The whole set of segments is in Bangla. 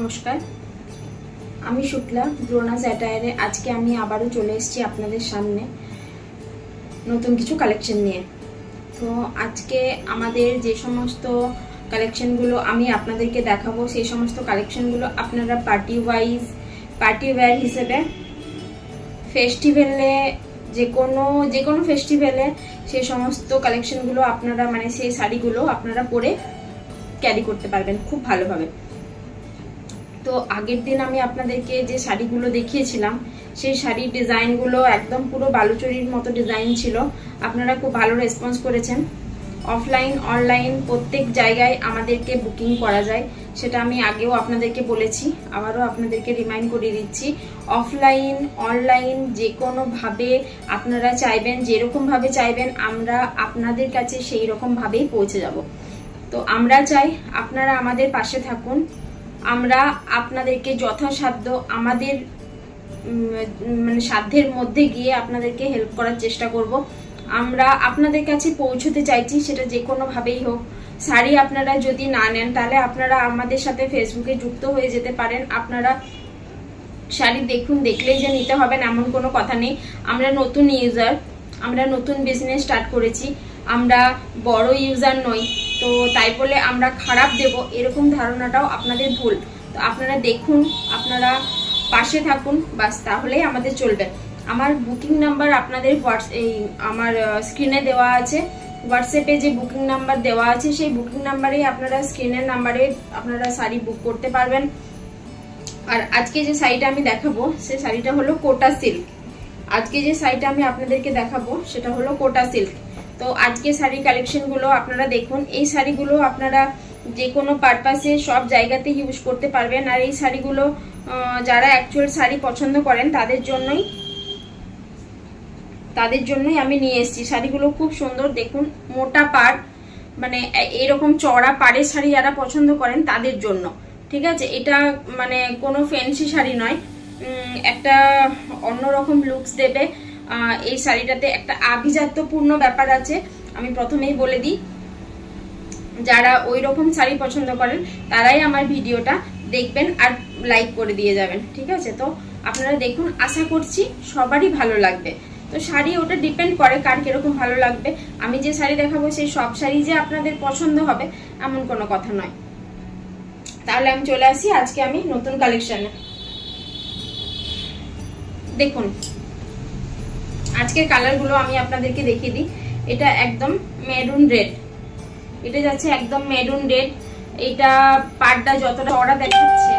নমস্কার, আমি শুক্লা দ্রোনাস অ্যাটায়ারে। আজকে আমি আবারও চলে এসেছি আপনাদের সামনে নতুন কিছু কালেকশন নিয়ে। তো আজকে আমাদের যে সমস্ত কালেকশনগুলো আমি আপনাদেরকে দেখাবো, সেই সমস্ত কালেকশনগুলো আপনারা পার্টি ওয়্যার হিসেবে ফেস্টিভ্যালে যে কোনো ফেস্টিভ্যালে সেই সমস্ত কালেকশনগুলো আপনারা সেই শাড়িগুলো আপনারা পরে ক্যারি করতে পারবেন খুব ভালোভাবে। তো আগের দিন আমি আপনাদেরকে যে শাড়িগুলো দেখিয়েছিলাম সেই শাড়ির ডিজাইনগুলো একদম পুরো বালুচরীর মতো ডিজাইন ছিল। আপনারা খুব ভালো রেসপন্স করেছেন। অফলাইন অনলাইন প্রত্যেক জায়গায় আমাদেরকে বুকিং করা যায়, সেটা আমি আগেও আপনাদেরকে বলেছি, আবারও আপনাদেরকে রিমাইন্ড করিয়ে দিচ্ছি। অফলাইন অনলাইন যে কোনোভাবে আপনারা চাইবেন, যেরকমভাবে চাইবেন আমরা আপনাদের কাছে সেই রকমভাবেই পৌঁছে যাব। তো আমরা চাই আপনারা আমাদের পাশে থাকুন। আমরা আপনাদেরকে যথাসাধ্য আমাদের সাধ্যের মধ্যে গিয়ে আপনাদেরকে হেল্প করার চেষ্টা করব। আমরা আপনাদের কাছে পৌঁছতে চাইছি, সেটা যে কোনোভাবেই হোক। শাড়ি আপনারা যদি না নেন তাহলে আপনারা আমাদের সাথে ফেসবুকে যুক্ত হয়ে যেতে পারেন। আপনারা শাড়ি দেখলেই যে নিতে হবে এমন কোনো কথা নেই। আমরা নতুন ইউজার, আমরা নতুন বিজনেস স্টার্ট করেছি, আমরা বড় ইউজার নই, তো তাই বলে আমরা খারাপ দেব এরকম ধারণাটাও আপনাদের ভুল। তো আপনারা দেখুন, আপনারা পাশে থাকুন, বাস তাহলেই আমাদের চলবে। আমার বুকিং নাম্বার আপনাদের আমার স্ক্রিনে দেওয়া আছে। হোয়াটসঅ্যাপে যে বুকিং নাম্বার দেওয়া আছে সেই বুকিং নাম্বারেই আপনারা স্ক্রিনের নাম্বারে আপনারা শাড়ি বুক করতে পারবেন। আর আজকে যে শাড়িটা আমি দেখাবো সেই শাড়িটা হলো কোটা সিল্ক। আজকে যে শাড়িটা আমি আপনাদেরকে দেখাবো সেটা হলো কোটা সিল্ক। তো আজকে শাড়ি কালেকশনগুলো আপনারা দেখুন। এই শাড়িগুলো আপনারা যে কোনো পারপাসে সব জায়গাতে ইউজ করতে পারবেন। আর এই শাড়িগুলো যারা অ্যাকচুয়াল শাড়ি পছন্দ করেন তাদের জন্যই আমি নিয়ে এসেছি। শাড়িগুলো খুব সুন্দর, দেখুন মোটা পাড়, এরকম চড়া পাড়ের শাড়ি যারা পছন্দ করেন তাদের জন্য, ঠিক আছে। এটা কোনো ফ্যান্সি শাড়ি নয়, একটা অন্যরকম লুকস দেবে। এই শাড়িটাতে একটা আভিজাত্যপূর্ণ ব্যাপার আছে। আমি প্রথমেই বলে দিই, যারা ওই রকম শাড়ি পছন্দ করেন তারাই আমার ভিডিওটা দেখবেন আর লাইক করে দিয়ে যাবেন, ঠিক আছে। তো আপনারা দেখুন, আশা করছি সবারই ভালো লাগবে। তো শাড়ি ওটা ডিপেন্ড করে কার কিরকম ভালো লাগবে। আমি যে শাড়ি দেখাবো সেই সব শাড়ি যে আপনাদের পছন্দ হবে এমন কোনো কথা নয়। তাহলে আমি চলে আসি আজকে আমি নতুন কালেকশনে। দেখুন আজকের কালারগুলো আমি আপনাদেরকে দেখিয়ে দিই। এটা একদম মেরুন রেড, এটা যাচ্ছে একদম মেরুন রেড। এটা পাড়টা যতটা চওড়া দেখাচ্ছে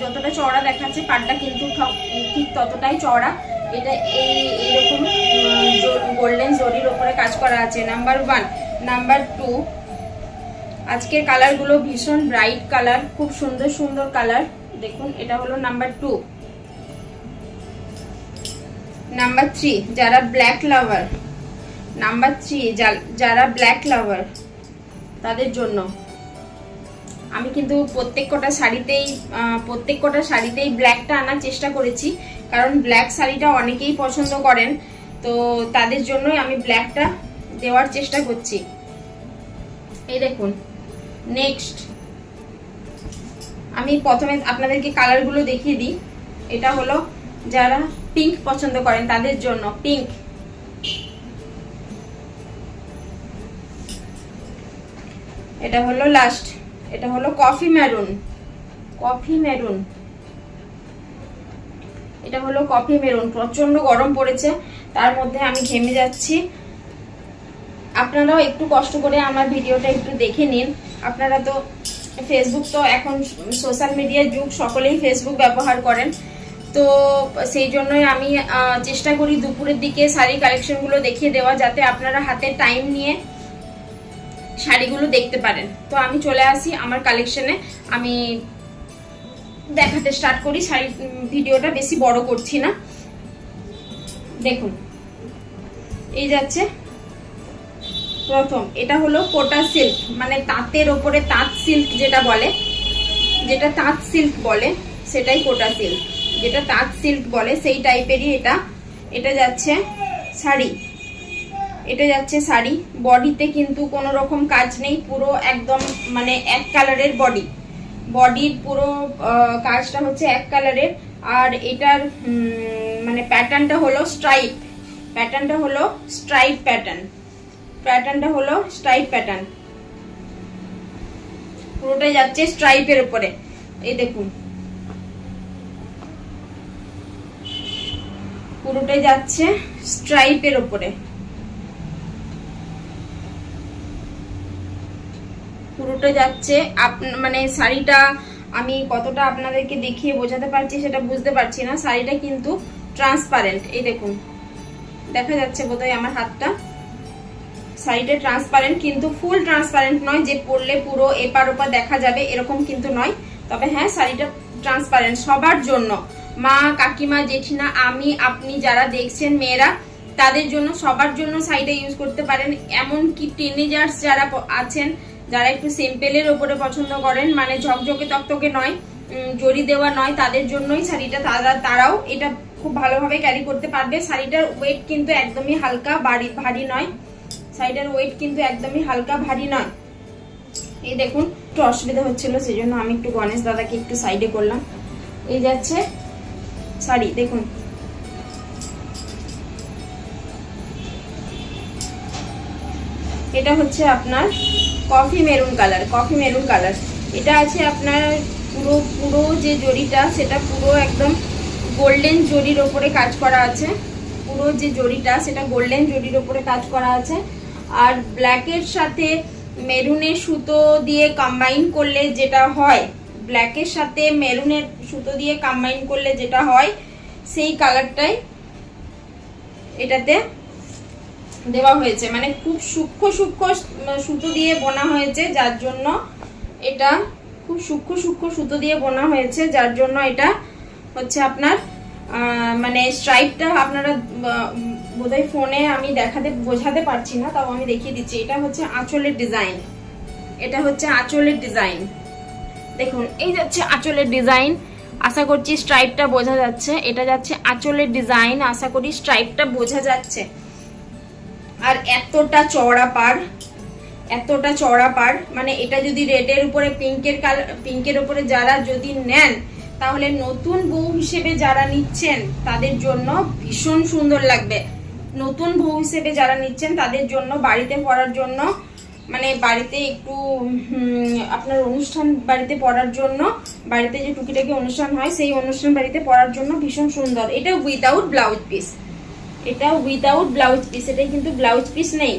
যতটা চওড়া দেখাচ্ছে পাড়টা কিন্তু ঠিক ততটাই চওড়া। এটা এইরকম গোল্ডেন জরির ওপরে কাজ করা আছে। নাম্বার 1, নাম্বার 2, আজকের কালারগুলো ভীষণ ব্রাইট কালার, খুব সুন্দর সুন্দর কালার। দেখুন এটা হলো নাম্বার 2। নাম্বার 3, যারা ব্ল্যাক লাভার, নাম্বার 3 যারা ব্ল্যাক লাভার তাদের জন্য আমি কিন্তু প্রত্যেক কটা শাড়িতেই ব্ল্যাকটা আনার চেষ্টা করেছি, কারণ ব্ল্যাক শাড়িটা অনেকেই পছন্দ করেন। তো তাদের জন্যই আমি ব্ল্যাকটা দেওয়ার চেষ্টা করছি। এই দেখুন নেক্সট আমি প্রথমে আপনাদেরকে কালারগুলো দেখিয়ে দিই। এটা হলো যারা পিঙ্ক পছন্দ করেন তাদের জন্য পিঙ্ক। এটা হলো লাস্ট, এটা হলো কফি মেরুন। এটা হলো কফি মেরুন। প্রচন্ড গরম পড়েছে, তার মধ্যে আমি ঘেমে যাচ্ছি। আপনারাও একটু কষ্ট করে আমার ভিডিওটা একটু দেখে নিন। আপনারা তো ফেসবুক, তো এখন সোশ্যাল মিডিয়ার যুগ, সকলেই ফেসবুক ব্যবহার করেন। তো সেই জন্যই আমি চেষ্টা করি দুপুরের দিকে শাড়ি কালেকশনগুলো দেখিয়ে দেওয়া, যাতে আপনারা হাতে টাইম নিয়ে শাড়িগুলো দেখতে পারেন। তো আমি চলে আসি আমার কালেকশনে, আমি দেখাতে স্টার্ট করি। শাড়ি ভিডিওটা বেশি বড় করছি না। দেখুন এই যাচ্ছে প্রথম, এটা হলো কোটা সিল্ক, তাঁতের ওপরে তাঁত সিল্ক যেটা তাঁত সিল্ক বলে সেটাই কোটা সিল্ক। যেটা তাঁত সিল্ক বলে সেই টাইপেরই এটা যাচ্ছে শাড়ি। এটা যাচ্ছে শাড়ি। বডিতে কিন্তু কোনো রকম কাজ নেই, পুরো একদম এক কালারের বডি। বডির পুরো কাজটা হচ্ছে এক কালারের। আর এটার মানে প্যাটার্নটা হলো স্ট্রাইপ, প্যাটার্নটা হলো স্ট্রাইপ প্যাটার্ন, প্যাটার্নটা হলো স্ট্রাইপ প্যাটার্ন, পুরোটাই যাচ্ছে স্ট্রাইপের উপরে। এই দেখুন পুরোটাই যাচ্ছে স্ট্রাইপের উপরে, পুরোটা যাচ্ছে। মানে শাড়িটা আমি কতটা আপনাদেরকে দেখিয়ে বোঝাতে পারছি সেটা বুঝতে পারছি না। শাড়িটা কিন্তু ট্রান্সপারেন্ট, এই দেখুন দেখা যাচ্ছে বোধহয় আমার হাতটা। শাড়িটা ট্রান্সপারেন্ট, কিন্তু ফুল ট্রান্সপারেন্ট নয় যে পরলে পুরো এপার ওপার দেখা যাবে এরকম কিন্তু নয়। তবে হ্যাঁ শাড়িটা ট্রান্সপারেন্ট সবার জন্য, মা কাকিমা জেঠিনা আমি আপনি যারা দেখছেন মেয়েরা তাদের জন্য, সবার জন্য শাড়িটা ইউজ করতে পারেন। এমনকি টিনেজার্স যারা আছেন, যারা একটু সিম্পলের ওপরে পছন্দ করেন, মানে ঝকঝকে তকতকে নয়, জড়ি দেওয়া নয়, তাদের জন্যই শাড়িটা, তারাও এটা খুব ভালোভাবে ক্যারি করতে পারবে। শাড়িটার ওয়েট কিন্তু একদমই হালকা, ভারী নয়, শাড়িটার ওয়েট কিন্তু একদমই হালকা ভারী নয়। এই দেখুন একটু অসুবিধা হচ্ছিল সেই জন্য আমি একটু গণেশ দাদাকে একটু সাইডে করলাম। এই যাচ্ছে শাড়ি, দেখুন এটা হচ্ছে আপনার coffee maroon colour, coffee maroon colour. এটা আছে আপনার পুরো যে জড়িটা সেটা পুরো একদম গোল্ডেন জড়ির ওপরে কাজ করা আছে, পুরো যে জড়িটা সেটা গোল্ডেন জড়ির ওপরে কাজ করা আছে। আর ব্ল্যাকের সাথে মেরুনের সুতো দিয়ে কম্বাইন করলে যেটা হয়, ব্ল্যাকের সাথে মেরুনের সুতো দিয়ে কম্বাইন করলে যেটা হয় সেই কালারটাই এটাতে দেওয়া হয়েছে। মানে খুব সূক্ষ্ম সূক্ষ্ম সুতো দিয়ে বোনা হয়েছে, যার জন্য এটা খুব সূক্ষ্ম সূক্ষ্ম সুতো দিয়ে বোনা হয়েছে, যার জন্য এটা হচ্ছে আপনার মানে স্ট্রাইপটা আপনারা বোধহয় ফোনে আমি বোঝাতে পারছি না, তাও আমি দেখিয়ে দিচ্ছি। এটা হচ্ছে আঁচলের ডিজাইন, এটা হচ্ছে আঁচলের ডিজাইন। দেখুন এই যাচ্ছে আঁচলের ডিজাইন, আশা করছি স্ট্রাইপটা বোঝা যাচ্ছে। এটা যাচ্ছে আঁচলের ডিজাইন, আশা করি স্ট্রাইপটা বোঝা যাচ্ছে। আর এতটা চওড়া পাড়, এতটা চওড়া পাড়, মানে এটা যদি রেডের উপরে পিঙ্কের উপরে যারা যদি নেন, তাহলে নতুন বউ হিসেবে যারা নিচ্ছেন তাদের জন্য ভীষণ সুন্দর লাগবে। নতুন বউ হিসেবে যারা নিচ্ছেন তাদের জন্য, বাড়িতে পরার জন্য, মানে বাড়িতে একটু আপনার অনুষ্ঠান বাড়িতে পরার জন্য, বাড়িতে যে টুকিটাকি অনুষ্ঠান হয় সেই অনুষ্ঠান বাড়িতে পরার জন্য ভীষণ সুন্দর। এটা উইদাউট ব্লাউজ পিস, এটা উইদাউট ব্লাউজ পিস, এটাই কিন্তু ব্লাউজ পিস নেই।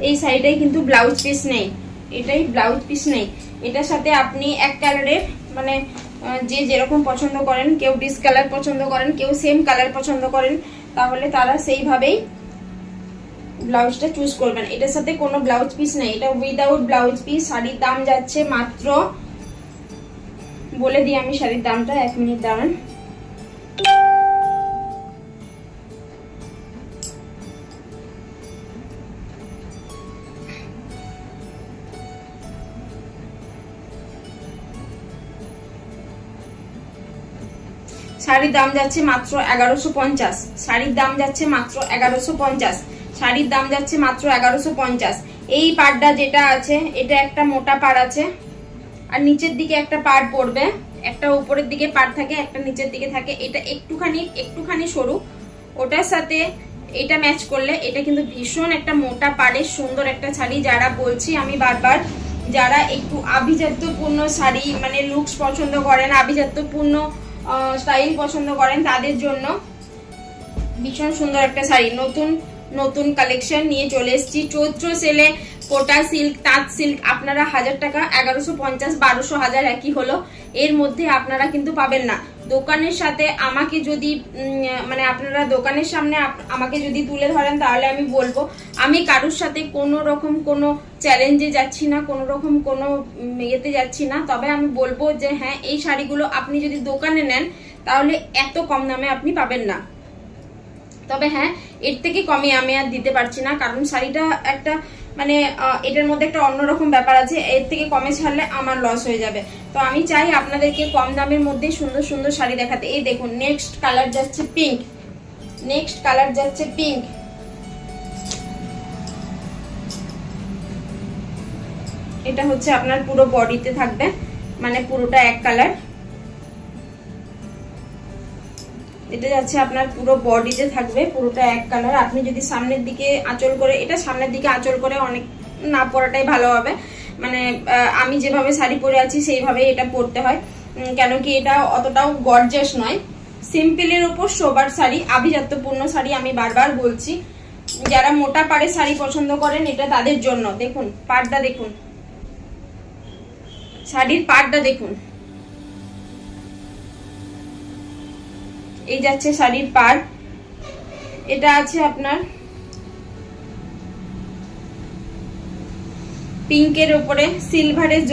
এই শাড়িটাই কিন্তু ব্লাউজ পিস নেই, এটাই ব্লাউজ পিস নেই। এটার সাথে আপনি এক কালারের, মানে যে যেরকম পছন্দ করেন, কেউ ডিস কালার পছন্দ করেন, কেউ সেম কালার পছন্দ করেন, তাহলে তারা সেইভাবেই ব্লাউজটা চুজ করবেন। এটার সাথে কোনো ব্লাউজ পিস নেই, এটা উইদাউট ব্লাউজ পিস। শাড়ির দাম যাচ্ছে মাত্র, বলে দিই আমি শাড়ির দামটা, 1 মিনিট দাঁড়ান। শাড়ির দাম যাচ্ছে মাত্র 1150, শাড়ির দাম যাচ্ছে মাত্র 1150, শাড়ির দাম যাচ্ছে মাত্র 1150। এই পাড়টা যেটা আছে এটা একটা মোটা পাড় আছে, আর নিচের দিকে একটা পাড় পড়বে, একটা উপরের দিকে পাড় থাকে, একটা নিচের দিকে থাকে। এটা একটুখানি সরু, ওটার সাথে এটা ম্যাচ করলে এটা কিন্তু ভীষণ একটা মোটা পাড়ের সুন্দর একটা শাড়ি। যারা বলছি আমি বারবার, যারা একটু আভিজাত্যপূর্ণ শাড়ি মানে লুকস পছন্দ করেন, আভিজাত্যপূর্ণ স্টাইল পছন্দ করেন, তাদের জন্য ভীষণ সুন্দর একটা শাড়ি। নতুন কালেকশন নিয়ে চলে এসেছি। চৈত্র সেলে কোটা সিল্ক, তাঁত সিল্ক আপনারা 1000 টাকা, 1150, 1200, 1000 একই হলো। এর মধ্যে আপনারা কিন্তু পাবেন না। দোকানের সাথে আমাকে যদি মানে আপনারা দোকানের সামনে আমাকে যদি তুলে ধরেন, তাহলে আমি বলবো আমি কারোর সাথে কোনো রকম কোনো চ্যালেঞ্জে যাচ্ছি না, কোনো রকম কোনো ইয়েতে যাচ্ছি না। তবে আমি বলবো যে হ্যাঁ, এই শাড়িগুলো আপনি যদি দোকানে নেন তাহলে এত কম দামে আপনি পাবেন না। তবে হ্যাঁ, এর থেকে কমে আমি আর দিতে পারছি না, কারণ শাড়িটা একটা মানে এটার মধ্যে একটা অন্যরকম ব্যাপার আছে। এর থেকে কমে ছাড়লে আমার লস হয়ে যাবে। তো আমি চাই আপনাদেরকে কম দামের মধ্যে সুন্দর সুন্দর শাড়ি দেখাতে। এই দেখুন নেক্সট কালার যাচ্ছে পিঙ্ক, নেক্সট কালার যাচ্ছে পিঙ্ক। এটা হচ্ছে আপনার পুরো বডিতে থাকবে, মানে পুরোটা এক কালার। এটা যাচ্ছে আপনার পুরো বডিতে থাকবে, পুরোটা এক কালার। আপনি যদি সামনের দিকে আঁচল করে, এটা সামনের দিকে আঁচল করে অনেক না পরাটাই ভালো হবে, মানে আমি যেভাবে শাড়ি পরে আছি সেইভাবেই এটা পরতে হয়, কেন কি এটা অতটাও গর্জাস নয়, সিম্পলের উপর সোবার শাড়ি, আভিজাত্যপূর্ণ শাড়ি। আমি বারবার বলছি, যারা মোটা পাড়ে শাড়ি পছন্দ করেন এটা তাদের জন্য। দেখুন পাড়টা, দেখুন শাড়ির পাড়টা দেখুন, এই যাচ্ছে শাড়ির পাড়। এটা আছে আপনার পিঙ্কের উপরে সিলভারের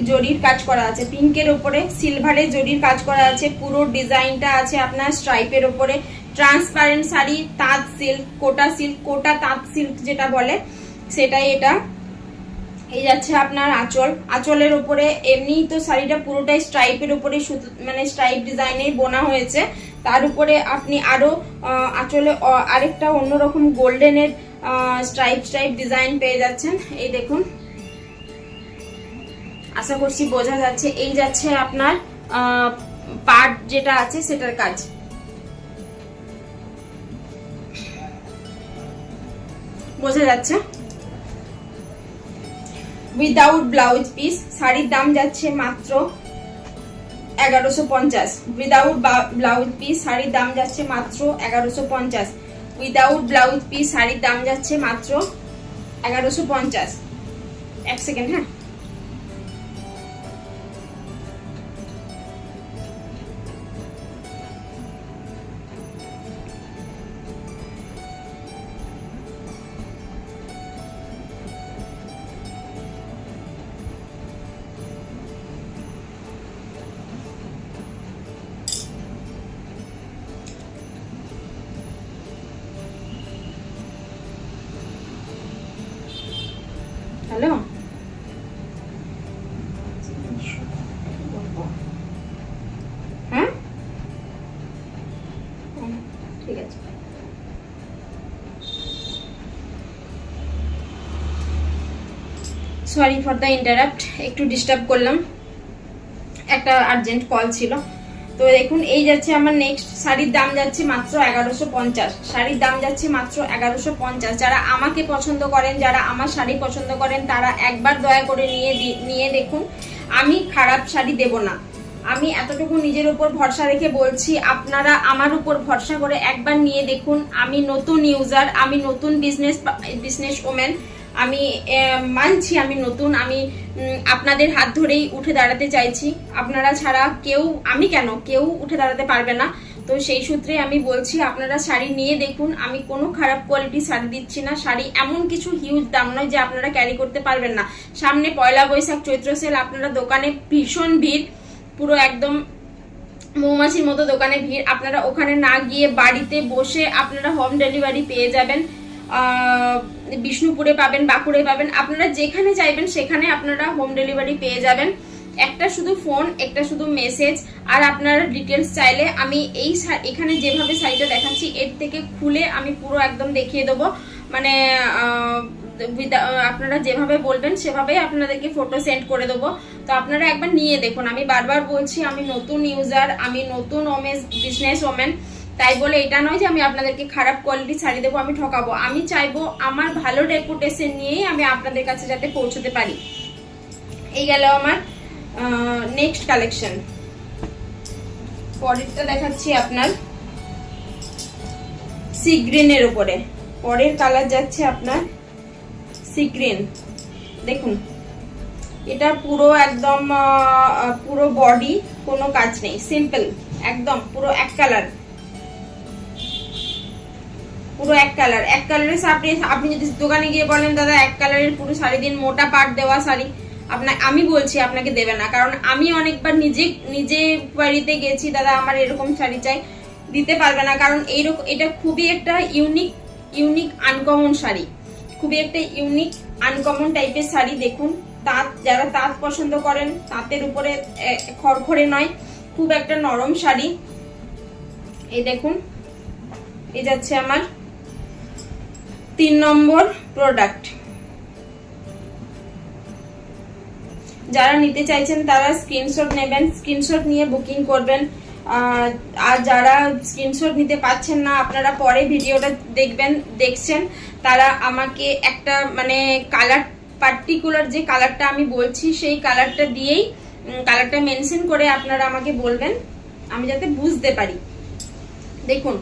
জরির কাজ করা আছে, পিঙ্কের উপরে সিলভারের জরির কাজ করা আছে। পুরো ডিজাইনটা আছে আপনার স্ট্রাইপের উপরে। ট্রান্সপারেন্ট শাড়ি, তাঁত সিল্ক, কোটা সিল্ক, কোটা তাঁত সিল্ক যেটা বলে সেটাই এটা। এই যাচ্ছে আপনার আঁচল, আঁচলের উপরে এমনি তো শাড়িটা পুরোটাই স্ট্রাইপের উপরে মানে স্ট্রাইপ ডিজাইনে বোনা হয়েছে, তার উপরে আপনি আরো আঁচলে আরেকটা অন্যরকম গোল্ডেনের স্ট্রাইপ ডিজাইন পেয়ে যাচ্ছেন। এই দেখুন, আশা করছি বোঝা যাচ্ছে। এই যাচ্ছে আপনার পার্ট যেটা আছে সেটার কাজ। বোঝা যাচ্ছে। উইদাউট ব্লাউজ পিস, শাড়ির দাম যাচ্ছে মাত্র 1150। উইদাউট ব্লাউজ পিস শাড়ির দাম যাচ্ছে মাত্র 1150। উইদাউট ব্লাউজ পিস শাড়ির দাম যাচ্ছে মাত্র 1150। এক সেকেন্ড, হ্যাঁ হ্যালো, হ্যাঁ ঠিক আছে। সরি ফর দ্য ইন্টারাপ্ট, একটু ডিস্টার্ব করলাম, একটা আর্জেন্ট কল ছিল। তো দেখুন এই যাচ্ছে আমার নেক্সট শাড়ির দাম যাচ্ছে মাত্র 1150। শাড়ির দাম যাচ্ছে মাত্র 1150। যারা আমাকে পছন্দ করেন, যারা আমার শাড়ি পছন্দ করেন, তারা একবার দয়া করে নিয়ে দেখুন। আমি খারাপ শাড়ি দেব না, আমি এতটুকু নিজের উপর ভরসা রেখে বলছি। আপনারা আমার উপর ভরসা করে একবার নিয়ে দেখুন। আমি নতুন ইউজার, আমি নতুন বিজনেস ওম্যান, আমি মানছি আমি নতুন, আমি আপনাদের হাত ধরেই উঠে দাঁড়াতে চাইছি। আপনারা ছাড়া কেউ উঠে দাঁড়াতে পারবে না। তো সেই সূত্রে আমি বলছি আপনারা শাড়ি নিয়ে দেখুন। আমি কোনো খারাপ কোয়ালিটির শাড়ি দিচ্ছি না। শাড়ি এমন কিছু হিউজ দাম নয় যে আপনারা ক্যারি করতে পারবেন না। সামনে পয়লা বৈশাখ চৈত্র সেল, আপনারা দোকানে ভীষণ ভিড়, পুরো একদম মৌমাছির মতো দোকানে ভিড়। আপনারা ওখানে না গিয়ে বাড়িতে বসে আপনারা হোম ডেলিভারি পেয়ে যাবেন। বিষ্ণুপুরে পাবেন, বাঁকুড়ে পাবেন, আপনারা যেখানে চাইবেন সেখানে আপনারা হোম ডেলিভারি পেয়ে যাবেন। একটা শুধু ফোন, একটা শুধু মেসেজ, আর আপনারা ডিটেলস চাইলে আমি এখানে যেভাবে শাড়িটা দেখাচ্ছি এর থেকে খুলে আমি পুরো একদম দেখিয়ে দেবো। মানে আপনারা যেভাবে বলবেন সেভাবেই আপনাদেরকে ফটো সেন্ড করে দেবো। তো আপনারা একবার নিয়ে দেখুন। আমি বারবার বলছি আমি নতুন ইউজার, আমি নতুন বিজনেস ওম্যান, তাই বলে এটা নয় যে আমি আপনাদেরকে খারাপ কোয়ালিটির শাড়ি দেবো, আমি ঠকাবো। আমি চাইবো আমার ভালো রেপুটেশন নিয়েই আমি আপনাদের কাছে যাতে পৌঁছতে পারি। এই গেল আমার নেক্সট কালেকশন। পরেরটা দেখাচ্ছি আপনার সি গ্রিনের উপরে। পরের কালার যাচ্ছে আপনার সি গ্রিন। দেখুন এটা পুরো একদম পুরো বডি, কোনো কাজ নেই, সিম্পল একদম, পুরো এক কালার, পুরো এক কালার। এক কালারের আপনি যদি দোকানে গিয়ে বলেন দাদা এক কালারের পুরো শাড়ি দিন, মোটা পাট দেওয়া শাড়ি, আমি বলছি আপনাকে দেবে না। কারণ আমি অনেকবার নিজে বাড়িতে গেছি, দাদা আমার এরকম শাড়ি চাই, দিতে পারবে না। কারণ এটা খুবই একটা ইউনিক আনকমন শাড়ি, খুবই একটা ইউনিক আনকমন টাইপের শাড়ি। দেখুন যারা তাঁত পছন্দ করেন, তাঁতের উপরে খড়খড়ে নয়, খুব একটা নরম শাড়ি। এই দেখুন এই যাচ্ছে আমার 3 নম্বর প্রোডাক্ট। যারা নিতে চাইছেন তারা স্ক্রিনশট নেবেন, স্ক্রিনশট নিয়ে বুকিং করবেন। আর যারা স্ক্রিনশট নিতে পারছেন না, আপনারা পরে ভিডিওটা দেখছেন, তারা আমাকে একটা মানে কালার, পার্টিকুলার যে কালারটা আমি বলছি সেই কালারটা দিয়েই, কালারটা মেনশন করে আপনারা আমাকে বলবেন, আমি যাতে বুঝতে পারি। দেখুন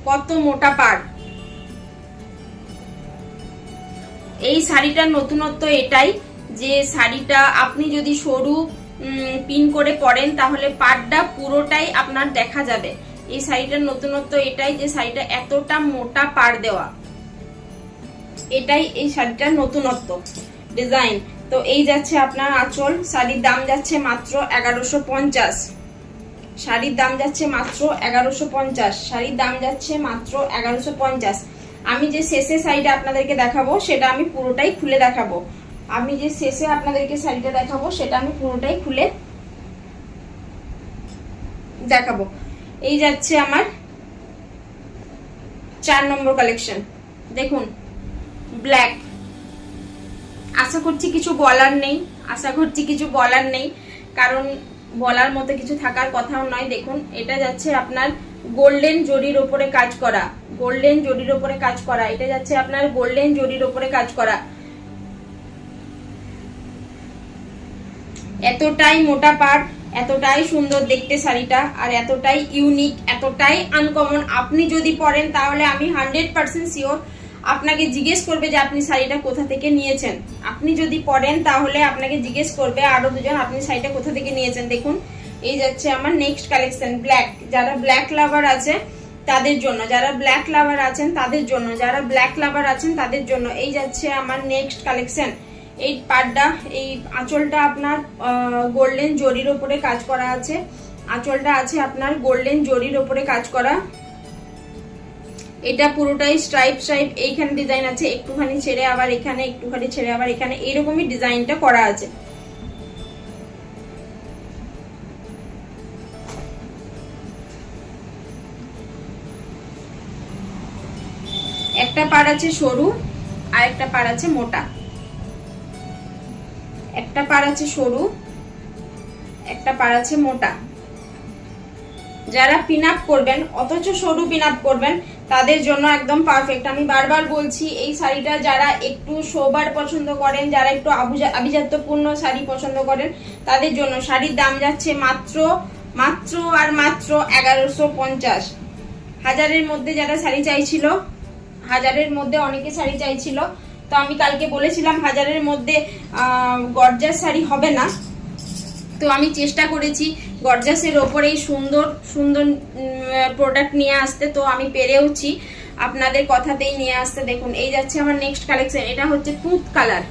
কত মোটা পাড়। এই শাড়িটার নতুনত্ব এটাই যে শাড়িটা আপনি যদি সরু পিন করে পরেন তাহলে পাড়টা পুরোটাই আপনার দেখা যাবে। এই শাড়িটার নতুনত্ব এটাই যে শাড়িটা এতটা মোটা পাড় দেওয়া, এটাই এই শাড়িটার নতুনত্ব ডিজাইন। তো এই যাচ্ছে আপনার আঁচল। শাড়ির দাম যাচ্ছে মাত্র 1150। শাড়ির দাম যাচ্ছে মাত্র 1150। শাড়ির দাম যাচ্ছে মাত্র 1150। আমি যে শেষে শাড়িটা আপনাদেরকে দেখাবো সেটা আমি পুরোটাই খুলে দেখাবো। আমি যে শেষে আপনাদেরকে শাড়িটা দেখাবো সেটা আমি পুরোটাই খুলে দেখাবো। এই যাচ্ছে আমার 4 নম্বর কালেকশন। দেখুন ব্ল্যাক। আশা করছি কিছু বলার নেই, কারণ বলার মতো কিছু থাকার কথাও নয়। দেখুন এটা যাচ্ছে আপনার গোল্ডেন জরির উপরে কাজ করা, গোল্ডেন জরির উপরে কাজ করা। এটা যাচ্ছে আপনার গোল্ডেন জরির উপরে কাজ করা। এতটাই মোটা পাড়, এতটাই সুন্দর দেখতে শাড়িটা, আর এতটাই ইউনিক, এতটাই আনকমন। আপনি যদি পরেন তাহলে আমি 100% শিওর আপনাকে জিজ্ঞেস করবে যে আপনি শাড়িটা কোথা থেকে নিয়েছেন। আপনি যদি পরেন তাহলে আপনাকে জিজ্ঞেস করবে আরো দুজন, আপনি শাড়িটা কোথা থেকে নিয়েছেন। দেখুন এই যাচ্ছে আমার নেক্সট কালেকশন ব্ল্যাক। যারা ব্ল্যাক লাভার আছে তাদের জন্য, যারা ব্ল্যাক লাভার আছেন তাদের জন্য, যারা ব্ল্যাক লাভার আছেন তাদের জন্য এই যাচ্ছে আমার নেক্সট কালেকশন। এই পাড়টা, এই আঁচলটা আপনার গোল্ডেন জরির উপরে কাজ করা আছে। আঁচলটা আছে আপনার গোল্ডেন জরির উপরে কাজ করা। এটা পুরোটাই স্ট্রাইপ স্ট্রাইপ, এইখানে ডিজাইন আছে, একটুখানি ছেড়ে আবার এখানে, একটুখানি ছেড়ে আবার এখানে, এইরকমই ডিজাইনটা করা আছে। একটা পাড় আছে সরু আর একটা পাড় আছে মোটা। একটা পাড় আছে সরু, একটা পাড় আছে মোটা। যারা পিন আপ করবেন অথচ সরু পিন আপ করবেন তাদের জন্য একদম পারফেক্ট। আমি বারবার বলছি এই শাড়িটা যারা একটু সোবার পছন্দ করেন, যারা একটু আভিজাত্যপূর্ণ শাড়ি পছন্দ করেন তাদের জন্য। শাড়ির দাম যাচ্ছে মাত্র মাত্র আর মাত্র 1150। হাজারের মধ্যে যারা শাড়ি চাইছিল, হাজারের মধ্যে অনেকে শাড়ি চাইছিল, তো আমি কালকে বলেছিলাম হাজারের মধ্যে গর্জাস শাড়ি হবে না, তো আমি চেষ্টা করেছি গর্জাসের ওপরেই সুন্দর সুন্দর প্রোডাক্ট নিয়ে আসতে, তো আমি পেরেওছি আপনাদের কথাতেই নিয়ে আসতে। দেখুন এই যাচ্ছে আমার নেক্সট কালেকশন। এটা হচ্ছে তুঁত কালার।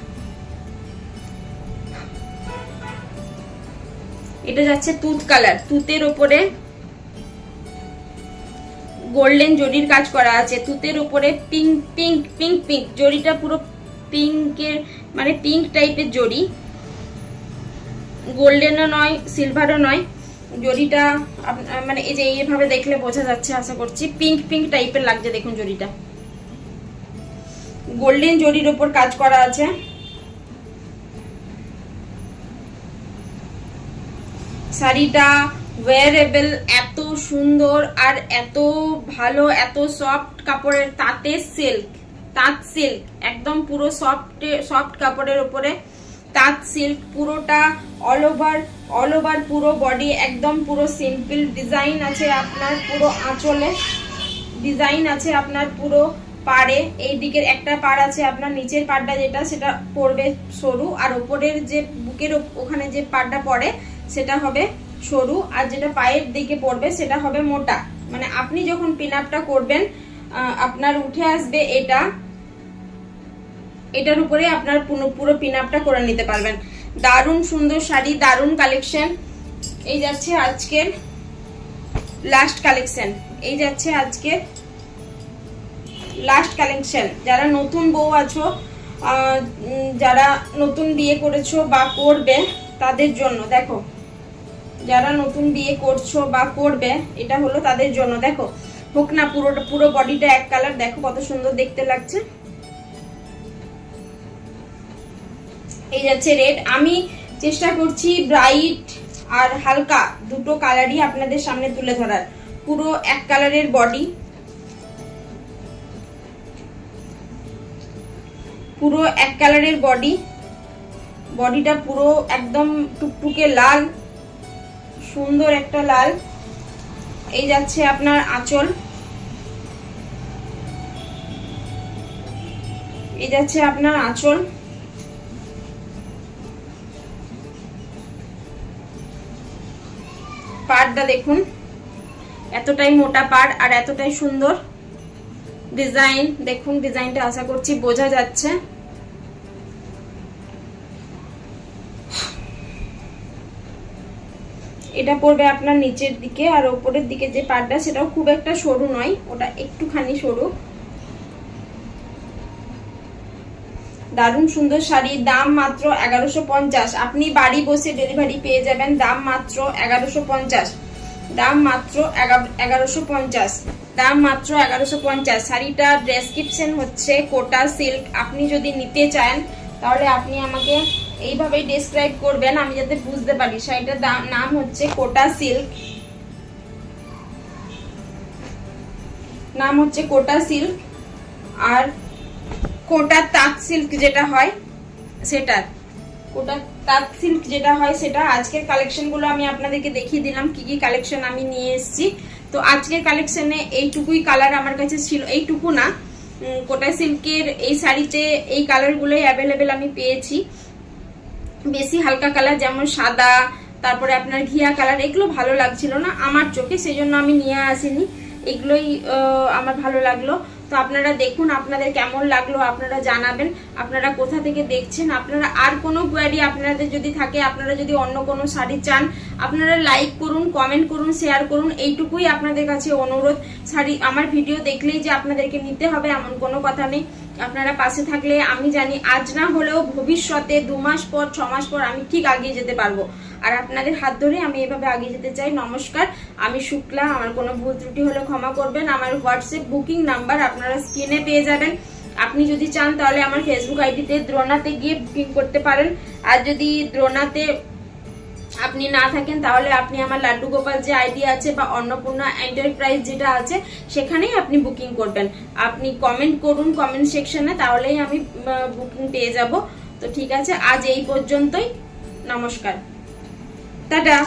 এটা যাচ্ছে তুঁত কালার। তুঁতের ওপরে গোল্ডেন জরির কাজ করা আছে, তুঁতের উপরে পিঙ্ক পিঙ্ক পিঙ্ক পিঙ্ক জরিটা, পুরো পিঙ্কের মানে পিঙ্ক টাইপের জরি, গোল্ডেনও নয় সিলভারও নয়। জরিটা মানে এই যে এইভাবে দেখলে বোঝা যাচ্ছে, আশা করছি পিঙ্ক পিঙ্ক টাইপের লাগছে। দেখুন জরিটা গোল্ডেন জরির উপর কাজ করা আছে। শাড়িটা ওয়ারেবল, এত সুন্দর আর এত ভালো, এত সফট কাপড়ের, তাঁতের সিল্ক, তাঁত সিল্ক একদম পুরো সফট কাপড়ের উপরে তাঁত সিল্ক, পুরোটা অল ওভার পুরো বডি একদম পুরো সিম্পল ডিজাইন আছে আপনার, পুরো আঁচলে ডিজাইন আছে আপনার, পুরো পাড়ে এই দিকের একটা পাড় আছে আপনার, নিচের পাড়টা যেটা সেটা পড়বে সরু, আর উপরের যে বুকের ওখানে যে পাড়টা পড়ে সেটা হবে সরু, আর যেটা পায়ের দিকে পড়বে সেটা হবে মোটা। মানে আপনি যখন পিন আপটা করবেন আপনার উঠে আসবে এটা, এটার উপরে আপনার পুরো পিন আপটা করে নিতে পারবেন। দারুণ সুন্দর শাড়ি, দারুণ কালেকশন। এই যাচ্ছে আজকের লাস্ট কালেকশন। এই যাচ্ছে আজকের লাস্ট কালেকশন। যারা নতুন বউ আছো, যারা নতুন বিয়ে করেছো বা করবে তাদের জন্য, দেখো যারা নতুন বিয়ে করছো বা করবে এটা হলো তাদের জন্য। দেখো হোক না, পুরো বডিটা এক কালার। দেখো কত সুন্দর দেখতে লাগছে। এই যাচ্ছে রেড। আমি চেষ্টা করছি ব্রাইট আর হালকা দুটো কালারই আপনাদের সামনে তুলে ধরার। পুরো এক কালারের বডি, পুরো এক কালারের বডি, বডিটা পুরো একদম টুকটুকে লাল, সুন্দর একটা লাল। এই যাচ্ছে আপনার আঁচল, এই যাচ্ছে আপনার আঁচল। পাড়টা দেখুন, এতটাই মোটা পাড় আর এতটাই সুন্দর ডিজাইন। দেখুন ডিজাইনটা আশা করছি বোঝা যাচ্ছে। এটা পড়বে আপনার নিচের দিকে, আর ওপরের দিকে যে পাড়টা সেটাও খুব একটা সরু নয়, ওটা একটুখানি সরু। দারুণ সুন্দর শাড়ি, দাম মাত্র 1150। আপনি বাড়ি বসে ডেলিভারি পেয়ে যাবেন, দাম মাত্র 1150, দাম মাত্র 1150, দাম মাত্র 1150। শাড়িটার ডেসক্রিপশন হচ্ছে কোটা সিল্ক। আপনি যদি নিতে চান তাহলে আপনি আমাকে এইভাবেই ডেসক্রাইব করবেন, আমি যাতে বুঝতে পারি। শাড়িটার নাম হচ্ছে কোটা সিল্ক, নাম হচ্ছে কোটা সিল্ক। আর কোটা তাঁত সিল্ক যেটা হয় সেটা, কোটা তাঁত সিল্ক যেটা হয় সেটা। আজকের কালেকশন গুলো আমি আপনাদেরকে দেখিয়ে দিলাম কি কি কালেকশন আমি নিয়ে এসেছি। তো আজকের কালেকশনে এইটুকুই কালার আমার কাছে ছিল, এইটুকু না, কোটা সিল্কের এই শাড়িতে এই কালারগুলোই অ্যাভেলেবেল আমি পেয়েছি। বেশি হালকা কালার যেমন সাদা, তারপরে আপনার ঘিয়া কালার, এগুলো ভালো লাগছিল না আমার চোখে, সেই জন্য আমি নিয়ে আসিনি। এগুলোই আমার ভালো লাগলো। তো আপনারা দেখুন, আপনাদের কেমন লাগলো আপনারা জানাবেন, আপনারা কোথা থেকে দেখছেন। আপনারা আর কোনো কোয়ারি আপনাদের যদি থাকে, আপনারা যদি অন্য কোনো শাড়ি চান, আপনারা লাইক করুন, কমেন্ট করুন, শেয়ার করুন, এইটুকুই আপনাদের কাছে অনুরোধ। শাড়ি আমার ভিডিও দেখলেই যে আপনাদেরকে নিতে হবে এমন কোনো কথা নেই। আপনারা পাশে থাকলে আমি জানি আজ না হলেও ভবিষ্যতে 2 মাস পর 6 মাস পর আমি ঠিক এগিয়ে যেতে পারবো। আর আপনাদের হাত ধরে আমি এভাবে এগিয়ে যেতে চাই। নমস্কার, আমি শুক্লা। আমার কোনো ভুল ত্রুটি হলে ক্ষমা করবেন। আমার হোয়াটসঅ্যাপ বুকিং নাম্বার আপনারা স্ক্রিনে পেয়ে যাবেন। আপনি যদি চান তাহলে আমার ফেসবুক আইডিতে দ্রোনাতে গিয়ে বুকিং করতে পারেন। আর যদি দ্রোনাতে আপনি না থাকেন তাহলে আপনি আমার লাড্ডু গোপাল যে আইডি আছে বা অন্নপূর্ণা এন্টারপ্রাইজ যেটা আছে সেখানেই আপনি বুকিং করবেন। আপনি কমেন্ট করুন কমেন্ট সেকশনে, তাহলেই আমি বুকিং পেয়ে যাব। তো ঠিক আছে, আজ এই পর্যন্তই। নমস্কার, টাটা।